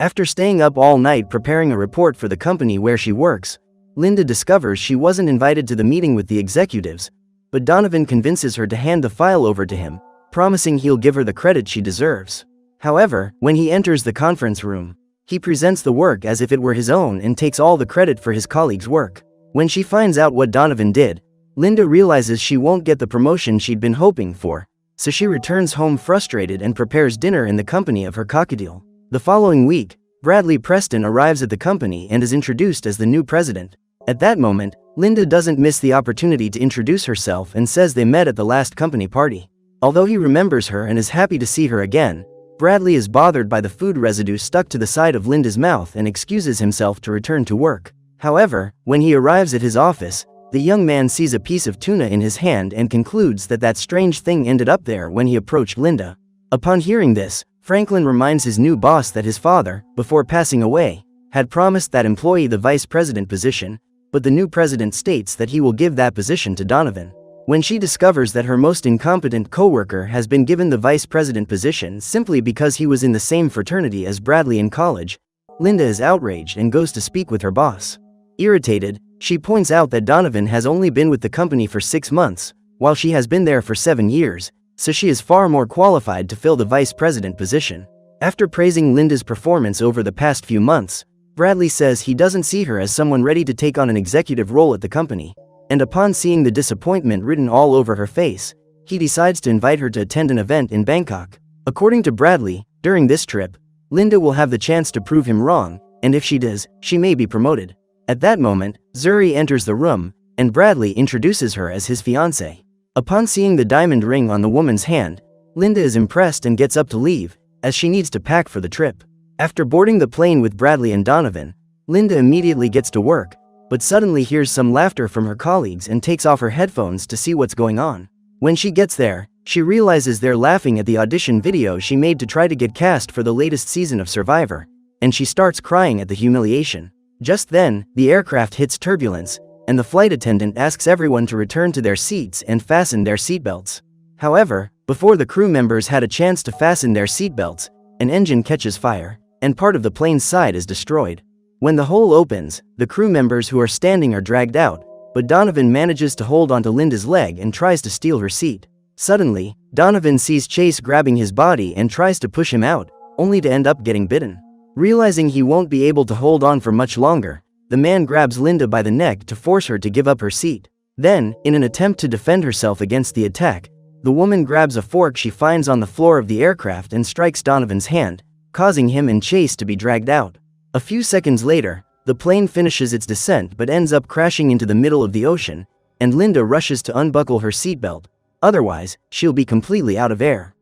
After staying up all night preparing a report for the company where she works, Linda discovers she wasn't invited to the meeting with the executives, but Donovan convinces her to hand the file over to him, promising he'll give her the credit she deserves. However, when he enters the conference room, he presents the work as if it were his own and takes all the credit for his colleagues' work. When she finds out what Donovan did, Linda realizes she won't get the promotion she'd been hoping for, so she returns home frustrated and prepares dinner in the company of her cockatiel. The following week, Bradley Preston arrives at the company and is introduced as the new president. At that moment, Linda doesn't miss the opportunity to introduce herself and says they met at the last company party. Although he remembers her and is happy to see her again, Bradley is bothered by the food residue stuck to the side of Linda's mouth and excuses himself to return to work. However, when he arrives at his office, the young man sees a piece of tuna in his hand and concludes that that strange thing ended up there when he approached Linda. Upon hearing this, Franklin reminds his new boss that his father, before passing away, had promised that employee the vice president position, but the new president states that he will give that position to Donovan. When she discovers that her most incompetent coworker has been given the vice president position simply because he was in the same fraternity as Bradley in college, Linda is outraged and goes to speak with her boss. Irritated, she points out that Donovan has only been with the company for 6 months, while she has been there for 7 years, so she is far more qualified to fill the vice president position. After praising Linda's performance over the past few months, Bradley says he doesn't see her as someone ready to take on an executive role at the company, and upon seeing the disappointment written all over her face, he decides to invite her to attend an event in Bangkok. According to Bradley, during this trip, Linda will have the chance to prove him wrong, and if she does, she may be promoted. At that moment, Zuri enters the room, and Bradley introduces her as his fiancée. Upon seeing the diamond ring on the woman's hand, Linda is impressed and gets up to leave, as she needs to pack for the trip. After boarding the plane with Bradley and Donovan, Linda immediately gets to work, but suddenly hears some laughter from her colleagues and takes off her headphones to see what's going on. When she gets there, she realizes they're laughing at the audition video she made to try to get cast for the latest season of Survivor, and she starts crying at the humiliation. Just then, the aircraft hits turbulence, and the flight attendant asks everyone to return to their seats and fasten their seatbelts. However, before the crew members had a chance to fasten their seatbelts, an engine catches fire, and part of the plane's side is destroyed. When the hole opens, the crew members who are standing are dragged out, but Donovan manages to hold onto Linda's leg and tries to steal her seat. Suddenly, Donovan sees Chase grabbing his body and tries to push him out, only to end up getting bitten. Realizing he won't be able to hold on for much longer, the man grabs Linda by the neck to force her to give up her seat. Then, in an attempt to defend herself against the attack, the woman grabs a fork she finds on the floor of the aircraft and strikes Donovan's hand, causing him and Chase to be dragged out. A few seconds later, the plane finishes its descent but ends up crashing into the middle of the ocean, and Linda rushes to unbuckle her seatbelt, otherwise, she'll be completely out of air.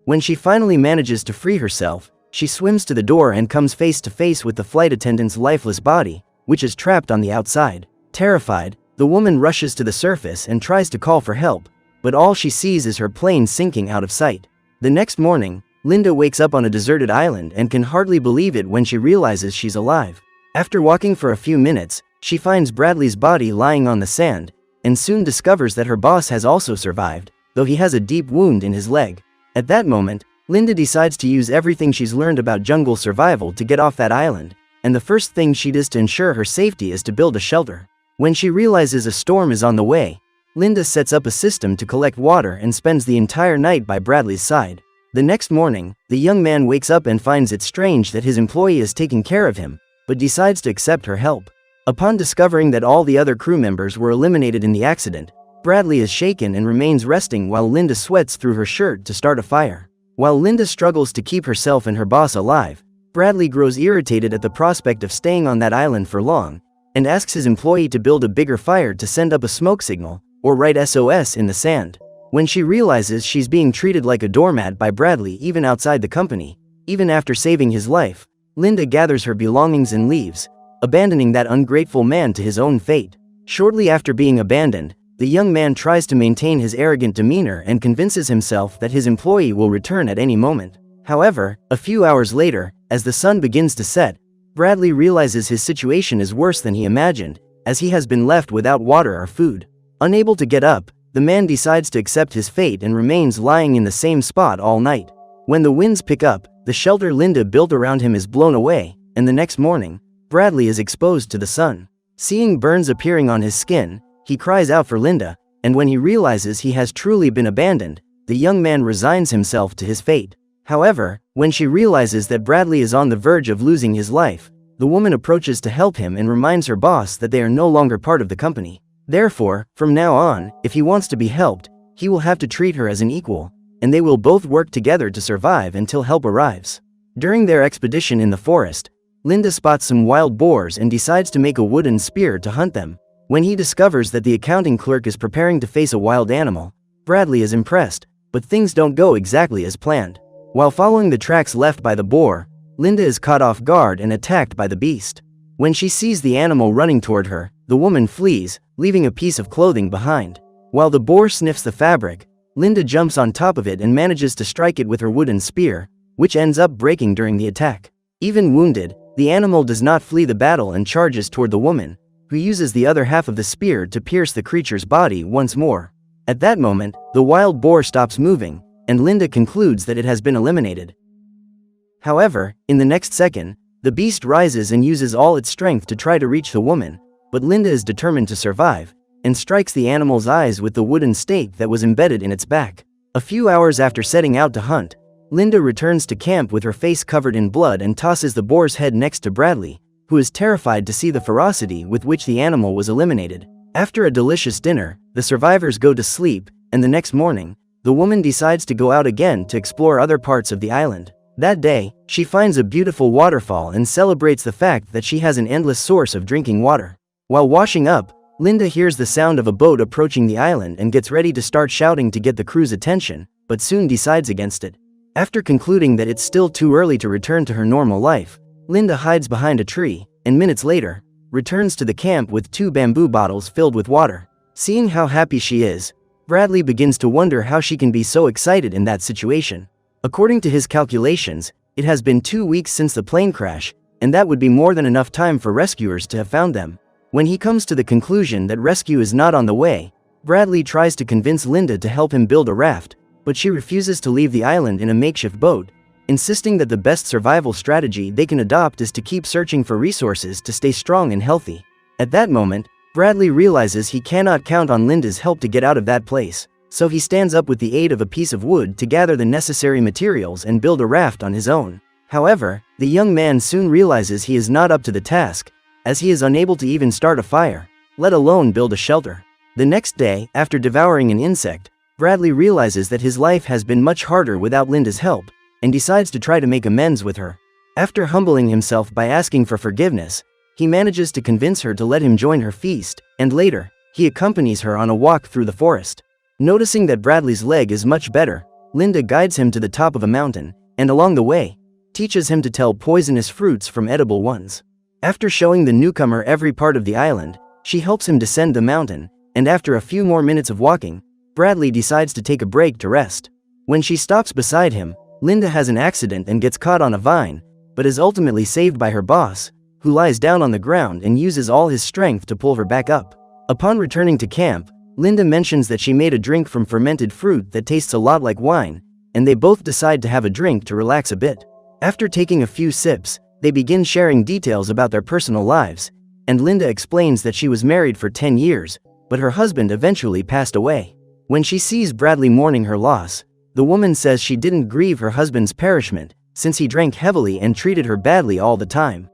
When she finally manages to free herself, she swims to the door and comes face to face with the flight attendant's lifeless body, which is trapped on the outside. Terrified, the woman rushes to the surface and tries to call for help, but all she sees is her plane sinking out of sight. The next morning, Linda wakes up on a deserted island and can hardly believe it when she realizes she's alive. After walking for a few minutes, she finds Bradley's body lying on the sand, and soon discovers that her boss has also survived, though he has a deep wound in his leg. At that moment, Linda decides to use everything she's learned about jungle survival to get off that island, and the first thing she does to ensure her safety is to build a shelter. When she realizes a storm is on the way, Linda sets up a system to collect water and spends the entire night by Bradley's side. The next morning, the young man wakes up and finds it strange that his employee is taking care of him, but decides to accept her help. Upon discovering that all the other crew members were eliminated in the accident, Bradley is shaken and remains resting while Linda sweats through her shirt to start a fire. While Linda struggles to keep herself and her boss alive, Bradley grows irritated at the prospect of staying on that island for long, and asks his employee to build a bigger fire to send up a smoke signal, or write SOS in the sand. When she realizes she's being treated like a doormat by Bradley even outside the company, even after saving his life, Linda gathers her belongings and leaves, abandoning that ungrateful man to his own fate. Shortly after being abandoned, the young man tries to maintain his arrogant demeanor and convinces himself that his employee will return at any moment. However, a few hours later, as the sun begins to set, Bradley realizes his situation is worse than he imagined, as he has been left without water or food. Unable to get up, the man decides to accept his fate and remains lying in the same spot all night. When the winds pick up, the shelter Linda built around him is blown away, and the next morning, Bradley is exposed to the sun. Seeing burns appearing on his skin, he cries out for Linda, and when he realizes he has truly been abandoned, the young man resigns himself to his fate. However, when she realizes that Bradley is on the verge of losing his life, the woman approaches to help him and reminds her boss that they are no longer part of the company. Therefore, from now on, if he wants to be helped, he will have to treat her as an equal, and they will both work together to survive until help arrives. During their expedition in the forest, Linda spots some wild boars and decides to make a wooden spear to hunt them. When he discovers that the accounting clerk is preparing to face a wild animal, Bradley is impressed, but things don't go exactly as planned. While following the tracks left by the boar, Linda is caught off guard and attacked by the beast. When she sees the animal running toward her, the woman flees, leaving a piece of clothing behind. While the boar sniffs the fabric, Linda jumps on top of it and manages to strike it with her wooden spear, which ends up breaking during the attack. Even wounded, the animal does not flee the battle and charges toward the woman, who uses the other half of the spear to pierce the creature's body once more. At that moment, the wild boar stops moving, and Linda concludes that it has been eliminated. However, in the next second, the beast rises and uses all its strength to try to reach the woman, but Linda is determined to survive, and strikes the animal's eyes with the wooden stake that was embedded in its back. A few hours after setting out to hunt, Linda returns to camp with her face covered in blood and tosses the boar's head next to Bradley, who is terrified to see the ferocity with which the animal was eliminated. After a delicious dinner, the survivors go to sleep, and the next morning, the woman decides to go out again to explore other parts of the island. That day, she finds a beautiful waterfall and celebrates the fact that she has an endless source of drinking water. While washing up, Linda hears the sound of a boat approaching the island and gets ready to start shouting to get the crew's attention, but soon decides against it. After concluding that it's still too early to return to her normal life, Linda hides behind a tree, and minutes later, returns to the camp with 2 bamboo bottles filled with water. Seeing how happy she is, Bradley begins to wonder how she can be so excited in that situation. According to his calculations, it has been 2 weeks since the plane crash, and that would be more than enough time for rescuers to have found them. When he comes to the conclusion that rescue is not on the way, Bradley tries to convince Linda to help him build a raft, but she refuses to leave the island in a makeshift boat, insisting that the best survival strategy they can adopt is to keep searching for resources to stay strong and healthy. At that moment, Bradley realizes he cannot count on Linda's help to get out of that place, so he stands up with the aid of a piece of wood to gather the necessary materials and build a raft on his own. However, the young man soon realizes he is not up to the task, as he is unable to even start a fire, let alone build a shelter. The next day, after devouring an insect, Bradley realizes that his life has been much harder without Linda's help, and decides to try to make amends with her. After humbling himself by asking for forgiveness, he manages to convince her to let him join her feast, and later, he accompanies her on a walk through the forest. Noticing that Bradley's leg is much better, Linda guides him to the top of a mountain, and along the way, teaches him to tell poisonous fruits from edible ones. After showing the newcomer every part of the island, she helps him descend the mountain, and after a few more minutes of walking, Bradley decides to take a break to rest. When she stops beside him, Linda has an accident and gets caught on a vine, but is ultimately saved by her boss, who lies down on the ground and uses all his strength to pull her back up. Upon returning to camp, Linda mentions that she made a drink from fermented fruit that tastes a lot like wine, and they both decide to have a drink to relax a bit. After taking a few sips, they begin sharing details about their personal lives, and Linda explains that she was married for 10 years, but her husband eventually passed away. When she sees Bradley mourning her loss, the woman says she didn't grieve her husband's perishment, since he drank heavily and treated her badly all the time.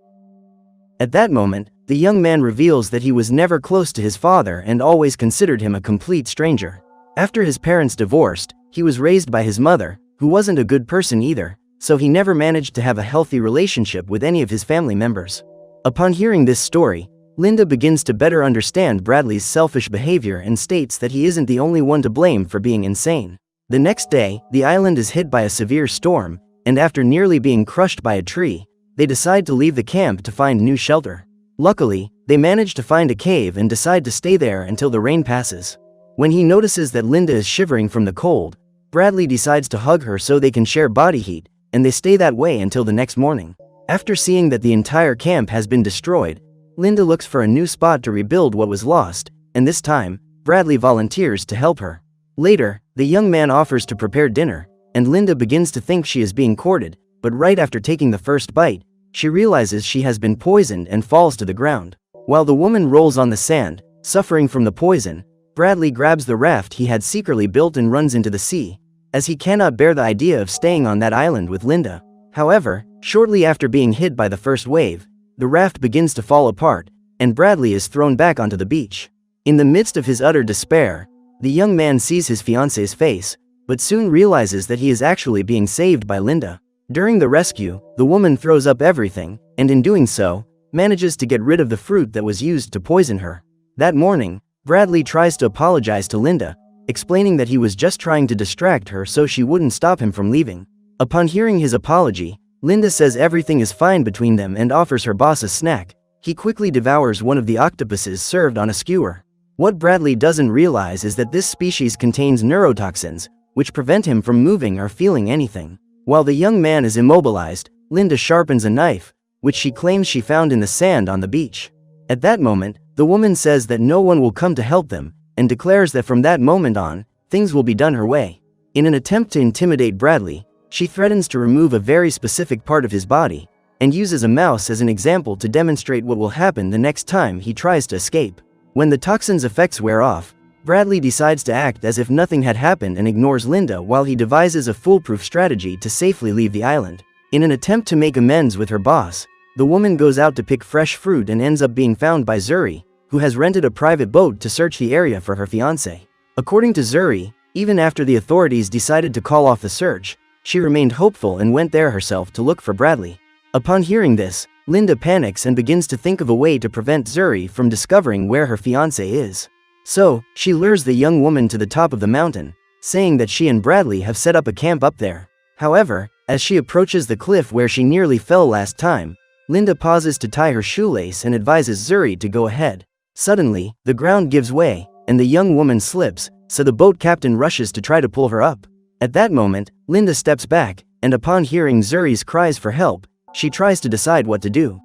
At that moment, the young man reveals that he was never close to his father and always considered him a complete stranger. After his parents divorced, he was raised by his mother, who wasn't a good person either, so he never managed to have a healthy relationship with any of his family members. Upon hearing this story, Linda begins to better understand Bradley's selfish behavior and states that he isn't the only one to blame for being insane. The next day, the island is hit by a severe storm, and after nearly being crushed by a tree, they decide to leave the camp to find new shelter. Luckily, they manage to find a cave and decide to stay there until the rain passes. When he notices that Linda is shivering from the cold, Bradley decides to hug her so they can share body heat, and they stay that way until the next morning. After seeing that the entire camp has been destroyed, Linda looks for a new spot to rebuild what was lost, and this time, Bradley volunteers to help her. Later, the young man offers to prepare dinner, and Linda begins to think she is being courted, but right after taking the first bite, she realizes she has been poisoned and falls to the ground. While the woman rolls on the sand, suffering from the poison, Bradley grabs the raft he had secretly built and runs into the sea, as he cannot bear the idea of staying on that island with Linda. However, shortly after being hit by the first wave, the raft begins to fall apart, and Bradley is thrown back onto the beach. In the midst of his utter despair, the young man sees his fiance's face, but soon realizes that he is actually being saved by Linda. During the rescue, the woman throws up everything, and in doing so, manages to get rid of the fruit that was used to poison her. That morning, Bradley tries to apologize to Linda, explaining that he was just trying to distract her so she wouldn't stop him from leaving. Upon hearing his apology, Linda says everything is fine between them and offers her boss a snack. He quickly devours one of the octopuses served on a skewer. What Bradley doesn't realize is that this species contains neurotoxins, which prevent him from moving or feeling anything. While the young man is immobilized, Linda sharpens a knife, which she claims she found in the sand on the beach. At that moment, the woman says that no one will come to help them, and declares that from that moment on, things will be done her way. In an attempt to intimidate Bradley, she threatens to remove a very specific part of his body, and uses a mouse as an example to demonstrate what will happen the next time he tries to escape. When the toxin's effects wear off, Bradley decides to act as if nothing had happened and ignores Linda while he devises a foolproof strategy to safely leave the island. In an attempt to make amends with her boss, the woman goes out to pick fresh fruit and ends up being found by Zuri, who has rented a private boat to search the area for her fiancé. According to Zuri, even after the authorities decided to call off the search, she remained hopeful and went there herself to look for Bradley. Upon hearing this, Linda panics and begins to think of a way to prevent Zuri from discovering where her fiancé is. So, she lures the young woman to the top of the mountain, saying that she and Bradley have set up a camp up there. However, as she approaches the cliff where she nearly fell last time, Linda pauses to tie her shoelace and advises Zuri to go ahead. Suddenly, the ground gives way, and the young woman slips, so the boat captain rushes to try to pull her up. At that moment, Linda steps back, and upon hearing Zuri's cries for help, she tries to decide what to do.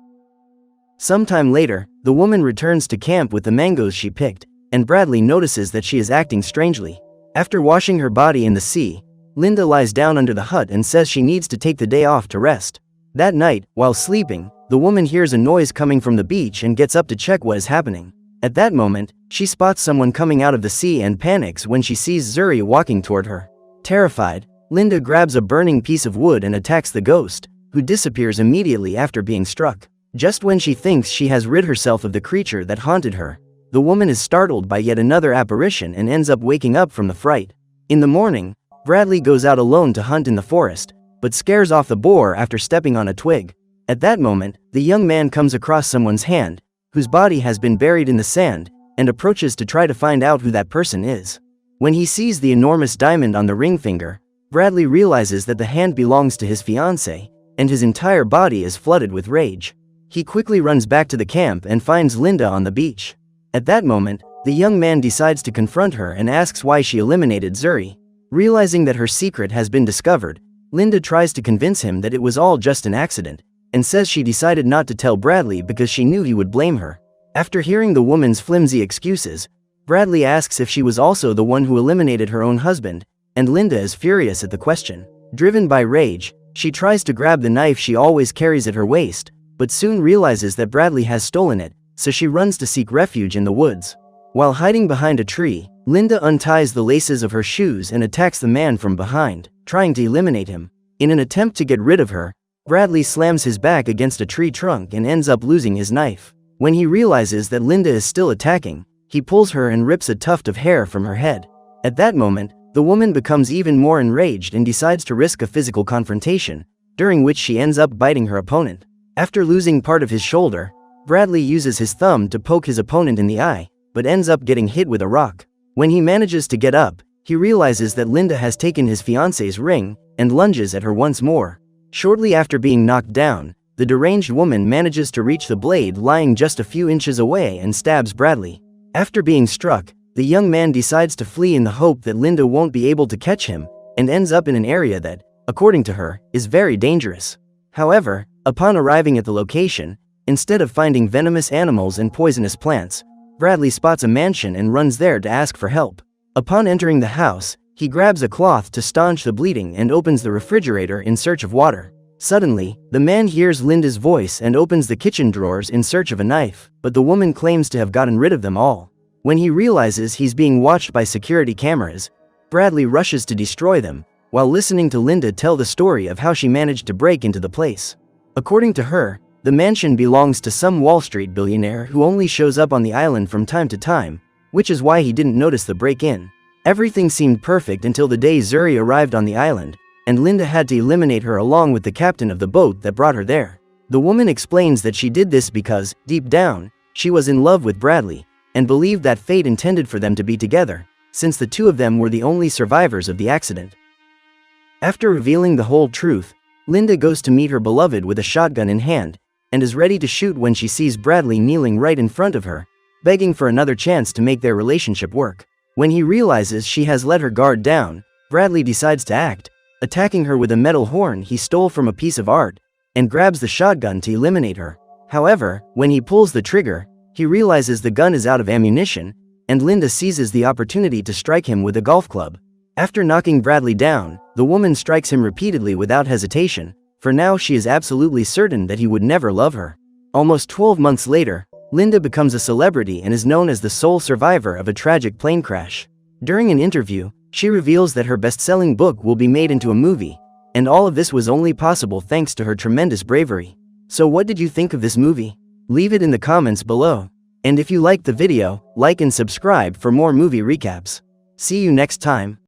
Sometime later, the woman returns to camp with the mangoes she picked, and Bradley notices that she is acting strangely. After washing her body in the sea, Linda lies down under the hut and says she needs to take the day off to rest. That night, while sleeping, the woman hears a noise coming from the beach and gets up to check what is happening. At that moment, she spots someone coming out of the sea and panics when she sees Zuri walking toward her. Terrified, Linda grabs a burning piece of wood and attacks the ghost, who disappears immediately after being struck. Just when she thinks she has rid herself of the creature that haunted her, the woman is startled by yet another apparition and ends up waking up from the fright. In the morning, Bradley goes out alone to hunt in the forest, but scares off the boar after stepping on a twig. At that moment, the young man comes across someone's hand, whose body has been buried in the sand, and approaches to try to find out who that person is. When he sees the enormous diamond on the ring finger, Bradley realizes that the hand belongs to his fiancée, and his entire body is flooded with rage. He quickly runs back to the camp and finds Linda on the beach. At that moment, the young man decides to confront her and asks why she eliminated Zuri. Realizing that her secret has been discovered, Linda tries to convince him that it was all just an accident, and says she decided not to tell Bradley because she knew he would blame her. After hearing the woman's flimsy excuses, Bradley asks if she was also the one who eliminated her own husband, and Linda is furious at the question. Driven by rage, she tries to grab the knife she always carries at her waist, but soon realizes that Bradley has stolen it, so she runs to seek refuge in the woods. While hiding behind a tree, Linda unties the laces of her shoes and attacks the man from behind, trying to eliminate him. In an attempt to get rid of her, Bradley slams his back against a tree trunk and ends up losing his knife. When he realizes that Linda is still attacking, he pulls her and rips a tuft of hair from her head. At that moment, the woman becomes even more enraged and decides to risk a physical confrontation, during which she ends up biting her opponent. After losing part of his shoulder, Bradley uses his thumb to poke his opponent in the eye, but ends up getting hit with a rock. When he manages to get up, he realizes that Linda has taken his fiancé's ring, and lunges at her once more. Shortly after being knocked down, the deranged woman manages to reach the blade lying just a few inches away and stabs Bradley. After being struck, the young man decides to flee in the hope that Linda won't be able to catch him, and ends up in an area that, according to her, is very dangerous. However, upon arriving at the location, instead of finding venomous animals and poisonous plants, Bradley spots a mansion and runs there to ask for help. Upon entering the house, he grabs a cloth to staunch the bleeding and opens the refrigerator in search of water. Suddenly, the man hears Linda's voice and opens the kitchen drawers in search of a knife, but the woman claims to have gotten rid of them all. When he realizes he's being watched by security cameras, Bradley rushes to destroy them, while listening to Linda tell the story of how she managed to break into the place. According to her, the mansion belongs to some Wall Street billionaire who only shows up on the island from time to time, which is why he didn't notice the break-in. Everything seemed perfect until the day Zuri arrived on the island, and Linda had to eliminate her along with the captain of the boat that brought her there. The woman explains that she did this because, deep down, she was in love with Bradley, and believed that fate intended for them to be together, since the two of them were the only survivors of the accident. After revealing the whole truth, Linda goes to meet her beloved with a shotgun in hand, and is ready to shoot when she sees Bradley kneeling right in front of her, begging for another chance to make their relationship work. When he realizes she has let her guard down, Bradley decides to act, attacking her with a metal horn he stole from a piece of art, and grabs the shotgun to eliminate her. However, when he pulls the trigger, he realizes the gun is out of ammunition, and Linda seizes the opportunity to strike him with a golf club. After knocking Bradley down, the woman strikes him repeatedly without hesitation, for now she is absolutely certain that he would never love her. Almost 12 months later, Linda becomes a celebrity and is known as the sole survivor of a tragic plane crash. During an interview, she reveals that her best-selling book will be made into a movie, and all of this was only possible thanks to her tremendous bravery. So what did you think of this movie? Leave it in the comments below. And if you liked the video, like and subscribe for more movie recaps. See you next time.